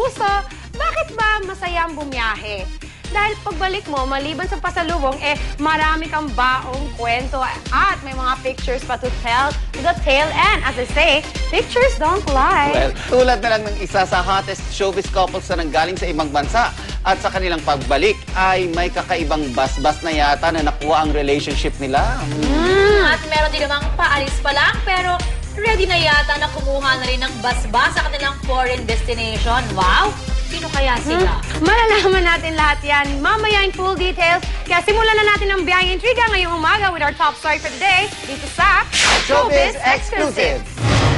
puso, bakit ba masayang bumiyahe? Dahil pagbalik mo, maliban sa pasalubong, marami kang baong kwento at may mga pictures pa to tell to the tail end. As I say, pictures don't lie. Well, tulad na lang ng isa sa hottest showbiz couples na nanggaling sa ibang bansa at sa kanilang pagbalik ay may kakaibang basbas na yata na nakuha ang relationship nila. At meron din namang paalis pa lang pero ready na yata na kumuha na rin ng basbas sa kanilang foreign destination. Wow! Sino kaya sila? Malalaman natin lahat yan mamaya in full details. Kaya simulan na natin ang biyayang intriga ngayong umaga with our top story for today dito sa Showbiz Exclusive!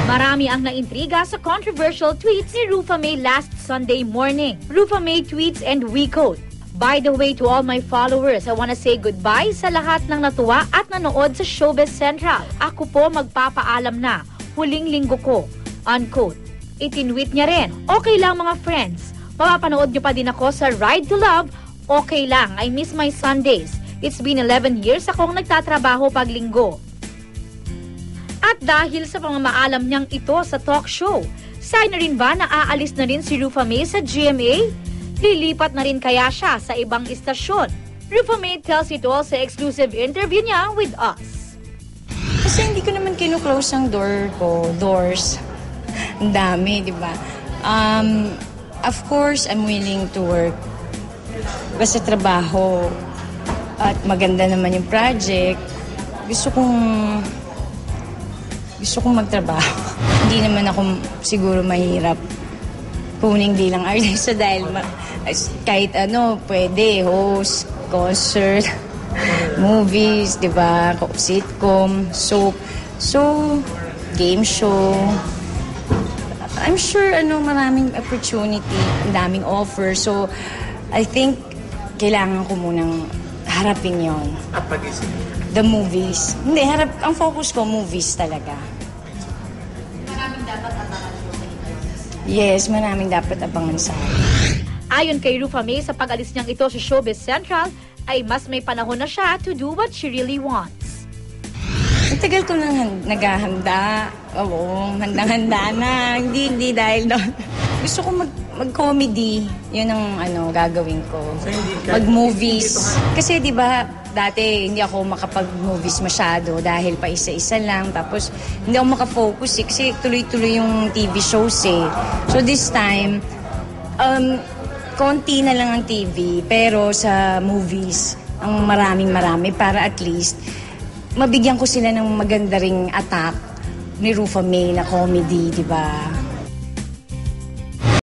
Marami ang naintriga sa controversial tweets ni Rufa May last Sunday morning. Rufa May tweets and we quote, "By the way, to all my followers, I wanna say goodbye sa lahat ng natuwa at nanood sa Showbiz Central. Ako po magpapaalam na. Huling linggo ko." Unquote. Itinweet niya rin, "Okay lang mga friends. Mapapanood niyo pa din ako sa Ride to Love. Okay lang, I miss my Sundays. It's been 11 years akong nagtatrabaho pag linggo." At dahil sa pamamaalam niyang ito sa talk show, sign na rin ba na aalis na rin si Rufa May sa GMA? Lilipat na rin kaya siya sa ibang istasyon? Rufa May tells it all sa exclusive interview niya with us. Kasi hindi ko naman kinu-close ang doors. Ang dami, di ba? Of course, I'm willing to work. Basta trabaho at maganda naman yung project. Gusto kong magtrabaho. Hindi naman ako siguro mahirap kuning bilang artista dahil kahit ano, pwede, host, concert, movies, di ba? Sitcom, soap. So, game show. I'm sure maraming opportunity, ang daming offer. So, I think kailangan ko munang harapin yon. At pag-isip? The movies. Hindi, ang focus ko, movies talaga. Maraming dapat abangan mo sa inyo. Yes, maraming dapat abangan sa akin. Ayon kay Rufa May, sa pag-alis niyang ito sa Showbiz Central, ay mas may panahon na siya to do what she really wants. Ang tagal ko nang naghahanda. Oo, handang-handa na. Hindi dahil doon. Gusto ko mag-comedy. Yun ang gagawin ko. So, Mag-movies. Kasi di ba dati hindi ako makapag-movies masyado dahil pa isa-isa lang. Tapos hindi ako makafocus kasi tuloy-tuloy yung TV shows eh. So this time, konti na lang ang TV. Pero sa movies, ang maraming-marami para at least mabigyan ko sila ng maganda ring attack ni Rufa May na comedy, di ba?